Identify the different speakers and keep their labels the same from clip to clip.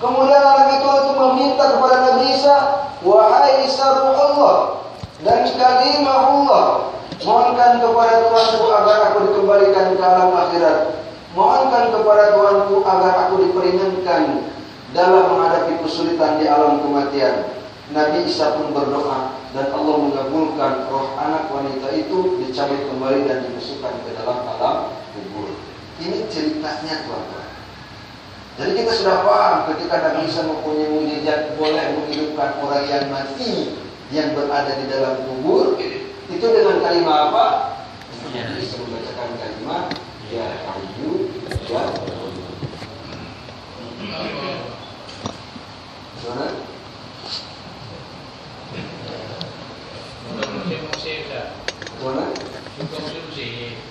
Speaker 1: Kemudian anak itu meminta kepada Nabi Isa, wahai Isa Ruh Allah dan kalimah Allah, mohonkan kepada Tuhanku agar aku dikembalikan ke alam akhirat. Mohonkan kepada Tuhanku agar aku diperingankan dalam menghadapi kesulitan di alam kematian. Nabi Isa pun berdoa dan Allah mengabulkan roh anak wanita itu dicabut kembali dan dimasukkan ke dalam alam kubur. Ini ceritanya tuan-tuan. Jadi kita sudah paham ketika Nabi Isa mempunyai mukjizat boleh menghidupkan orang yang mati yang berada di dalam kubur. Itu dengan kalimat apa? Nabi Isa membacakan kalimat Ya Hayyu Ya Qayyum. Mana? Mana?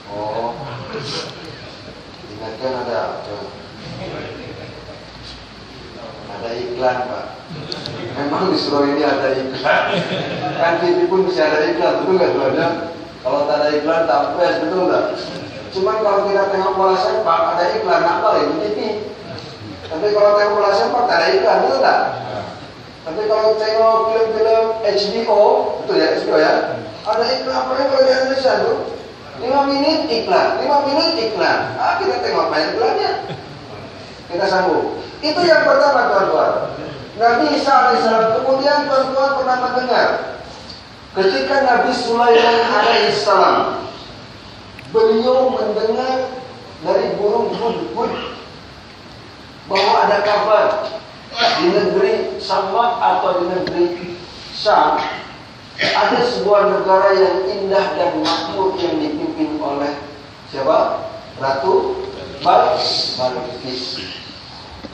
Speaker 1: Oh, ingatkan ada iklan Pak. Memang di Surabaya ini ada iklan. Kan TV pun bisa ada iklan, betul nggak tuh? Kalau tak ada iklan tak press, betul nggak? Cuman kalau kita tengok bola sepak ada iklan, apa ya di TV? Tapi kalau tengok bola sepak tak ada iklan, betul nggak? Tapi kalau tengok film-film HBO, betul ya HBO ya? Ada iklan apa yang kalau di Indonesia tuh? 5 menit iklan, 5 menit iklan. Ah, kita tengok apa iklannya. Kita sambung. Itu yang pertama tuan-tuan. Nabi Isa alaihissalam. Kemudian tuan-tuan pernah mendengar ketika Nabi Sulaiman alaihissalam beliau mendengar dari burung hudhud bahwa ada kabar di negeri Samad atau di negeri Syam ada sebuah negara yang indah dan makmur yang dipimpin oleh siapa? Ratu Balqis.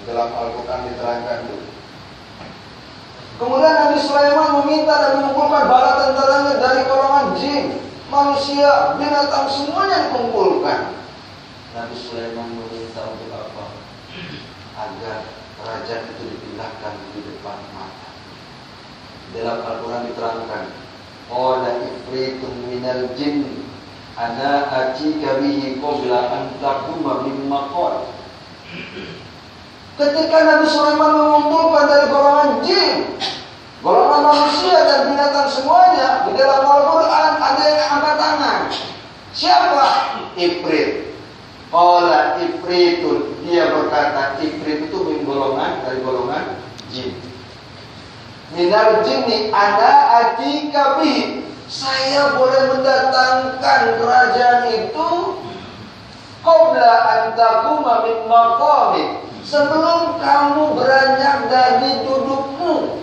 Speaker 1: Dalam Al-Quran diterangkan itu. Kemudian Nabi Sulaiman meminta dan mengumpulkan bala tentaranya dari golongan jin, manusia, binatang, semuanya dikumpulkan. Nabi Sulaiman meminta untuk apa? Agar kerajaan itu dipindahkan di depan mata. Dalam Al-Quran diterangkan, qala ifritun minal jin ana atika bihi qabla an taquma min maqam. Ketika Nabi Sulaiman mengumpulkan dari golongan jin, golongan manusia dan binatang semuanya, di dalam Al-Quran ada yang angkat tangan. Siapa? Ifrit. Qala ifritun. Dia berkata, ifrit itu dari golongan jin. Minal jinni ana atika bihi. Saya boleh mendatangkan kerajaan itu qabla an taquma min maqamik. Sebelum kamu beranjak dari dudukmu.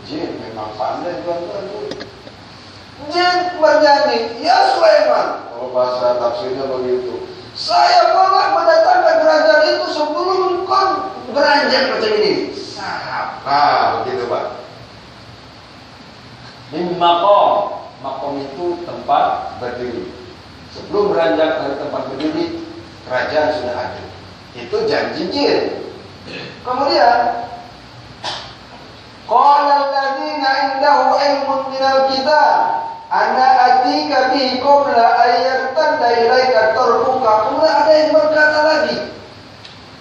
Speaker 1: Jin memang pandai tuan-tuan. Jin bernyanyi, ya Sulaiman. Oh, bahasa tafsirnya begitu. Saya boleh mendatangkan kerajaan itu sebelum kau beranjak macam ini. Sabar, begitu Pak. Min maqam. Maqam itu tempat berdiri. Sebelum beranjak dari tempat berdiri, kerajaan sudah ada. Itu janji jin. Kemudian qala alladziina indahu ilmun minal kitab ana atika bihi qabla an yartadda ilaika tarfuka. Kemudian ada yang berkata lagi,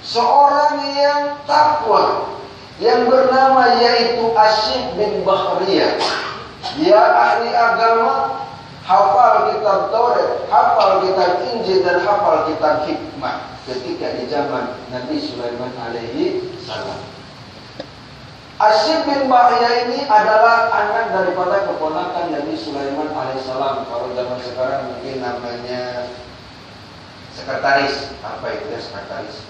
Speaker 1: seorang yang takwa yang bernama yaitu Asyid bin Bakhriyah. Dia ahli agama, hafal kitab Taurat, hafal kitab Injil dan hafal kitab hikmah. Ketika di zaman Nabi Sulaiman alaihi salam. Asyid bin Bakhriyah ini adalah anak daripada keponakan Nabi Sulaiman alaihi salam. Kalau zaman sekarang mungkin namanya sekretaris. Apa itu ya sekretaris?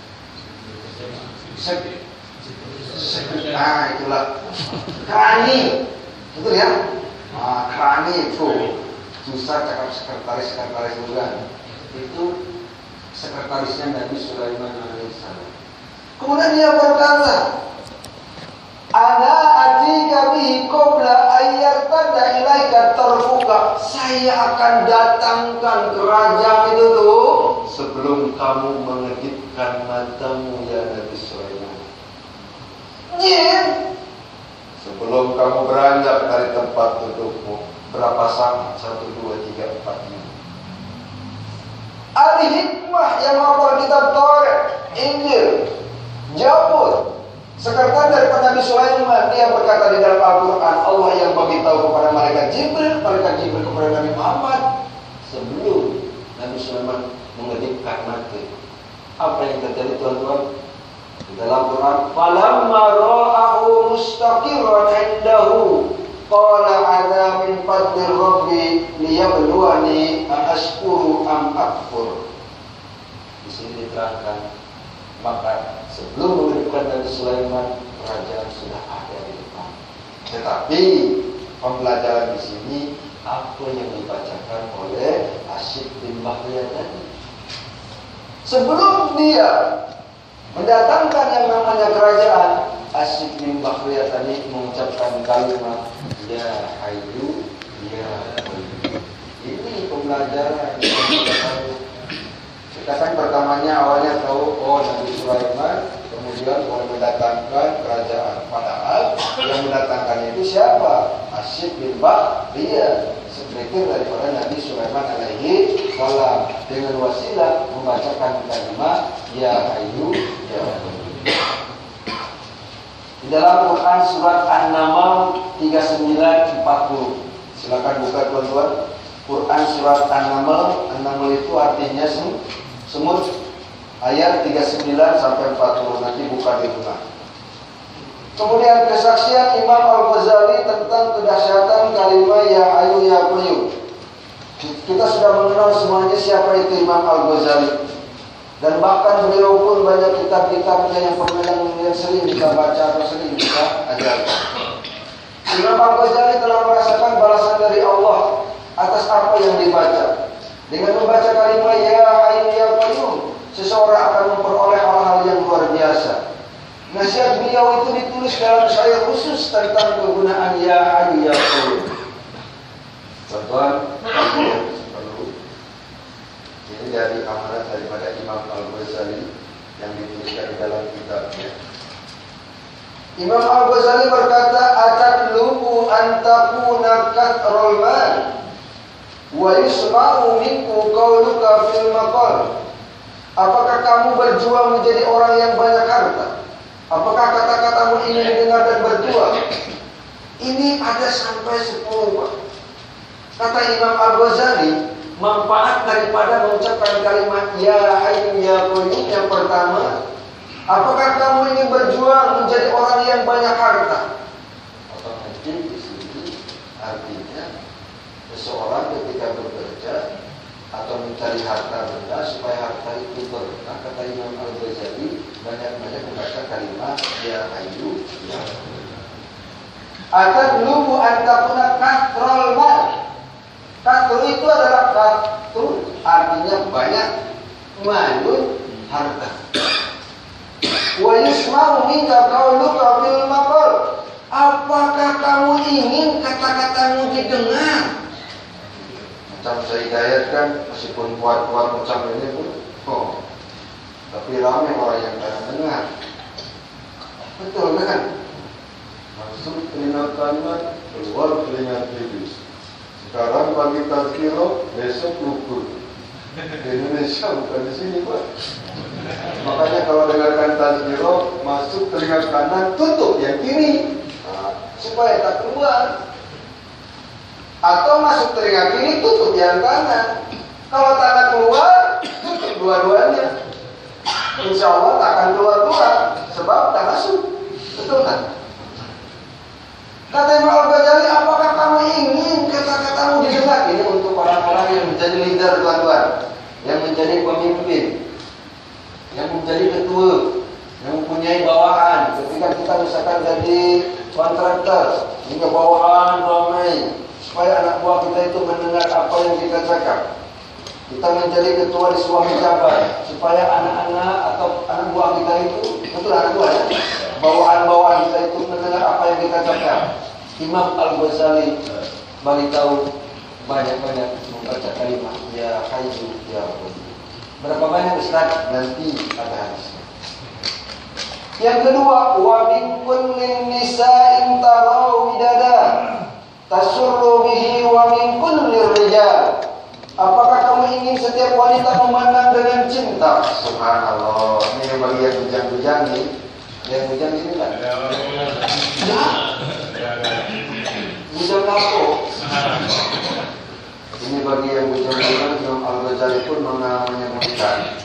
Speaker 1: Itulah Krani. Betul ya? Krani itu susah cakap sekretaris juga. Itu sekretarisnya Nabi Sulaiman alaihissalam. Kemudian dia berkata, ana atika bihi qabla ayyartada ilaika tarfuka. Saya akan datangkan kerajaan itu tuh sebelum kamu mengedipkan matamu ya Nabi Sulaiman. Sebelum kamu beranjak dari tempat dudukmu. Berapa sama? 1, 2, 3, 4, 5. Ahli hikmah yang hafal kitab Taurat, Injil, Zabur, Sekretar daripada Nabi Sulaiman, dia berkata di dalam Al-Quran, Allah yang beritahu kepada malaikat Jibril kepada Nabi Muhammad sebelum Nabi Sulaiman mengedipkan mati. Apa yang terjadi tuan-tuan? Di dalam Quran, falamma ra'ahu mustaqirran 'indahu qala 'adza min fadli rabbi liyabluwani ashkuru am akfur. Di sini diterangkan, maka sebelum mengedipkan Nabi Sulaiman, kerajaan sudah ada di depan. Tetapi pembelajaran di sini apa yang dibacakan oleh Asyik bin Bahriyah tadi. Sebelum dia mendatangkan yang namanya kerajaan, Asyik bin Bahriyah tadi mengucapkan kalimat Ya Hayyu Ya Qayyum. Ini pembelajaran yang kita tahu. Kita kan pertamanya awalnya tahu Nabi Sulaiman kemudian boleh mendatangkan kerajaan. Padahal yang mendatangkan itu siapa? Asyik bin Bahriyah, sekretar daripada Nabi Sulaiman alaihi salam, dengan wasilah membacakan kalimat Ya Hayyu Ya Qayyum. Di dalam Quran surat An-Naml 39-40. Silakan buka tuan-tuan. Quran surat An-Naml. An-Naml itu artinya semut. Ayat 39 sampai 40. Nanti buka di rumah. Kemudian kesaksian Imam Al-Ghazali tentang kedahsyatan kalimat Ya Hayyu Ya Qayyum. Kita sudah mengenal semuanya siapa itu Imam Al-Ghazali. Dan bahkan beliau pun banyak kitab-kitabnya yang sering kita baca atau sering kita ajarkan. Imam Al-Ghazali telah merasakan balasan dari Allah atas apa yang dibaca. Dengan membaca kalimat Ya Hayyu Ya Qayyum, seseorang akan memperoleh hal-hal yang luar biasa. Nasihat beliau itu ditulis dalam syair khusus tentang kegunaan Ya Hayyu Ya Qayyum. Tuan-tuan, ini dari amanat daripada Imam Al-Ghazali yang dituliskan di dalam kitabnya. Imam Al-Ghazali berkata, "Atadlubu an takuna katrul mal wa yusma'u minku qauluka fil maqal." Apakah kamu berjuang menjadi orang yang banyak harta? Apakah kata-katamu ini didengar dan berjuang? Ini ada sampai 10, Pak. Kata Imam Al-Ghazali, manfaat daripada mengucapkan kalimat Ya Hayyu Ya Qayyum yang pertama, apakah kamu ingin berjuang menjadi orang yang banyak harta? Otomatis di sini artinya seseorang ketika bekerja atau mencari harta benda supaya harta itu berkah, kata Imam Al-Ghazali, banyak-banyak membaca kalimat Ya Hayyu Ya Qayyum. Atadlubu an takuna katrul mal. Katru itu adalah katru, artinya banyak, malun, harta. Wa yusma'u minka qauluka fil maqal. Apakah kamu ingin kata-katamu didengar? Macam saya hidayat kan, meskipun kuat-kuat macam ini pun, tapi ramai orang yang tak dengar. Betul kan? Masuk telinga kanan, keluar telinga kiri. Sekarang pagi tazkiro, besok luput. Di Indonesia bukan di sini, Pak. Makanya kalau dengarkan tazkiro, masuk telinga kanan, tutup yang kiri, supaya tak keluar. Atau masuk telinga kiri, tutup yang kanan. Kalau tak nak keluar, tutup dua-duanya. Insya Allah tak akan keluar-keluar, sebab tak masuk. Betul kan? Kata Imam Al-Ghazali, apakah kamu ingin kata-katamu didengar? Ini untuk orang-orang yang menjadi leader, tuan-tuan, yang menjadi pemimpin, yang menjadi ketua, yang mempunyai bawahan. Ketika kita misalkan jadi kontraktor, hingga bawahan ramai, supaya anak buah kita itu mendengar apa yang kita cakap. Kita menjadi ketua di sebuah pejabat, supaya anak-anak atau anak buah kita itu, betul anak buah ya, bawahan-bawahan kita itu mendengar apa yang kita cakap. Imam Al-Ghazali beritahu banyak-banyak membaca kalimat Ya Hayyu Ya Qayyum. Berapa banyak Ustaz? Nanti ada hadisnya. Yang kedua, wa min kulli nisa'in taraw bidada tasurru bihi wa min kulli rijal. Apakah kamu ingin setiap wanita memandang dengan cinta? Subhanallah. Ini yang bagi yang bujang-bujang nih. Yang hujan sini kan? Ya. Hujan apa? Ini bagi yang hujan-hujan, Imam Al-Ghazali pun menyebutkan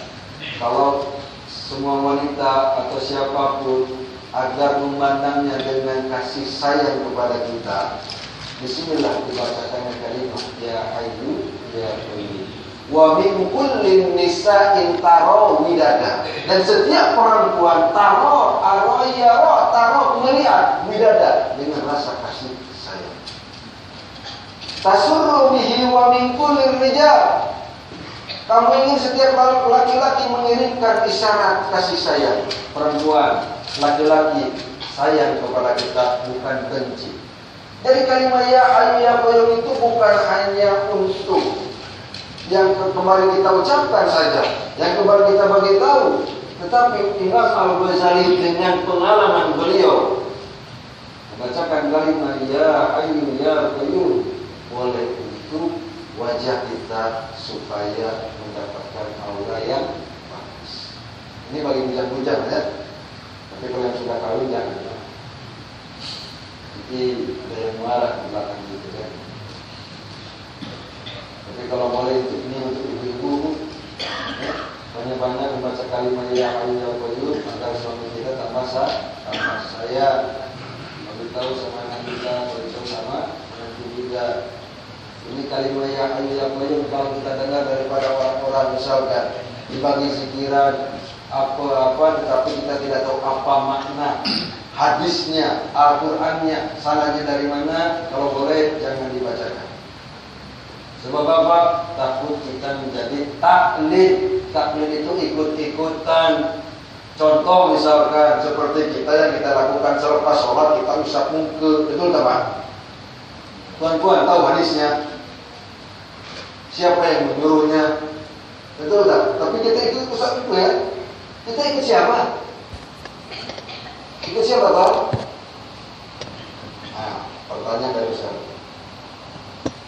Speaker 1: kalau semua wanita atau siapapun agar memandangnya dengan kasih sayang kepada kita, bismillah dibacakannya kalimat ya Hayyu ya Qayyum. Wa min kullin nisa'in tarawidada, dan setiap perempuan taro melihat widada dengan rasa kasih sayang. Tasurru bihi wa min kullir rijal, kamu ingin setiap laki-laki mengirimkan isyarat kasih sayang. Perempuan, laki-laki sayang kepada kita, bukan benci. Jadi kalimat ya Hayyu ya Qayyum itu bukan hanya untuk yang kemarin kita ucapkan saja, yang kemarin kita bagi tahu, tetapi Imam Al-Ghazali dengan pengalaman beliau membacakan kalimat ya Hayyu ya Qayyum boleh untuk wajah kita supaya mendapatkan aura yang bagus. Ini bagi bujang-bujang ya. Tapi kalau yang sudah kawin jangan. Jadi ada yang marah di belakang gitu ya. Tapi kalau boleh ini untuk ibu-ibu, ya, banyak-banyak membaca kalimat ya Hayyu ya Qayyum agar suami kita tambah saya beritahu sama anak kita, beritahu sama nanti juga. Ini kalimat ya Hayyu ya Qayyum kalau kita dengar daripada orang-orang misalkan dibagi zikiran apa-apa, tetapi kita tidak tahu apa makna hadisnya, Al-Qur'annya, sanadnya dari mana, kalau boleh jangan dibacakan. Sebab apa? Takut kita menjadi taklid. Taklid itu ikut-ikutan. Contoh misalkan seperti kita yang kita lakukan selepas sholat kita usap muka, betul tak Pak? Tuan-tuan tahu hadisnya? Siapa yang menyuruhnya? Betul tak? Tapi kita ikut usap muka ya? Kita ikut siapa? Ikut siapa tahu? Nah, pertanyaan dari Ustaz.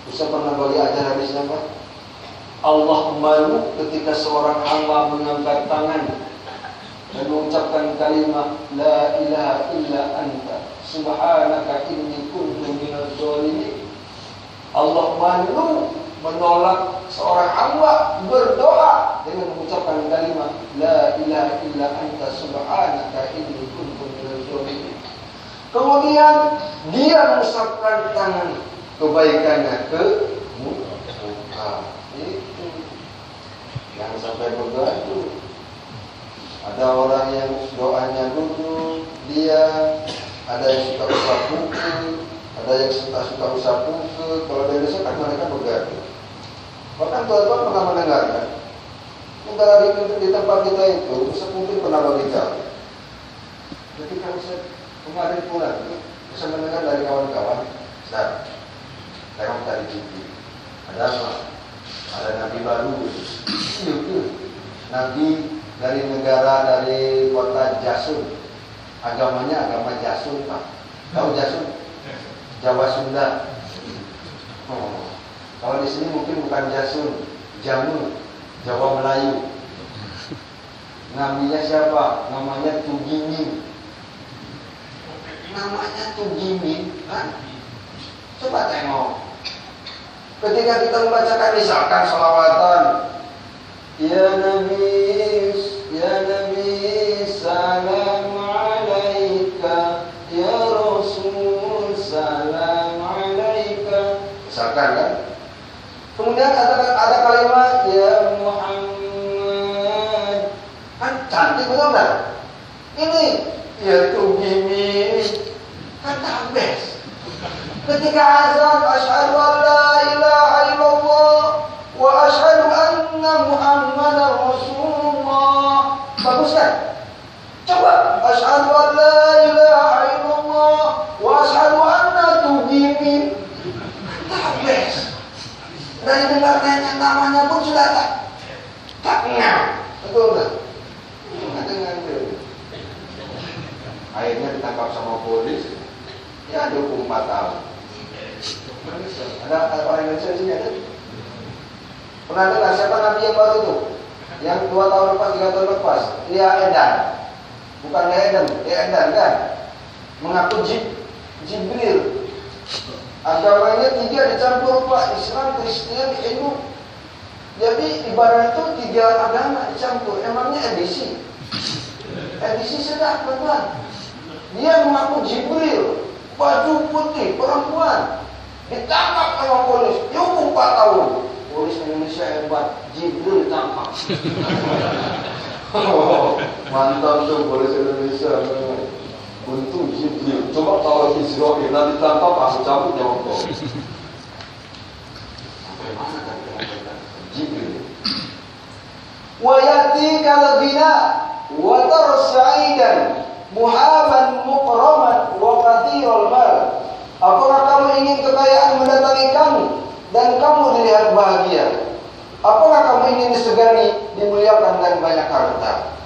Speaker 1: Ustaz pernah bagi ajar hadisnya Pak? Allah malu ketika seorang hamba mengangkat tangan dan mengucapkan kalimat la ilaha illa anta subhanaka inni kuntu minadz zalimin. Allah malu menolak seorang hamba berdoa dengan mengucapkan kalimat la ilaha illa anta subhanaka inni kuntu minadz zalimin. Kemudian dia mengusapkan tangan kebaikannya ke muka. Itu yang sampai berdoa itu. Ada orang yang doanya duduk, dia ada yang suka usap muka, ada yang suka usap muka. Kalau dari desa kan mereka begadang. Bahkan tuan-tuan pernah mendengarkan negara di tempat kita itu usap muka pernah berbicara. Ketika Ustaz kemarin pulang, bisa mendengar dari kawan-kawan, Ustaz, saya tadi TV, ada apa? Ada nabi baru, nabi dari negara, dari kota Jasun, agamanya agama Jasun Pak. Tahu Jasun? Jawa Sunda. Kalau di sini mungkin bukan Jasun, Jamu, Jawa Melayu. Namanya siapa? Namanya Tugimin. Namanya Tugimin, kan? Coba tengok. Ketika kita membacakan misalkan sholawatan, ya Nabi, salam alaika, ya Rasul, salam alaika. Misalkan kan. Kemudian ada kalimat ya Muhammad. Kan cantik betul kan? Ini ya Tugimin. Kan tambes. Ketika azan, asyhadu an la ilaha illallah wa asyhadu anna Muhammadar Rasulullah. Bagus kan? Coba asyhadu an la ilaha illallah wa asyhadu anna Tugimin. Habis. Dari dengarnya namanya pun sudah tak ngam. Betul tak? Nggak dengar itu. Akhirnya ditangkap sama polisi. Ya dihukum 4 tahun. Ada orang Indonesia di sini ada? Pernah dengar siapa nabi yang baru itu? Yang 2 tahun lepas, 3 tahun lepas? Lia Edan. bukan Edan kan, mengaku Jibril. Agamanya 3 dicampur Pak, Islam, Kristen, Hindu. Jadi ibarat itu 3 agama dicampur. Emangnya edisi? Edisi sedap teman. Dia mengaku Jibril, baju putih, perempuan, ditangkap sama polis, dihukum 4 tahun. Polis Indonesia hebat, Jibril ditangkap. Mantap tuh polis Indonesia. Untung Jibril. Coba kalau Israel nanti tangkap, aku cabut nyawa kau. Sampai mana kan Jibril? Wa yati kal ghina wa tarsaidan muhaban mukraman wa kathirul mal. Apakah kamu ingin kekayaan mendatangi kamu dan kamu dilihat bahagia? Apakah kamu ingin disegani, dimuliakan dan banyak harta?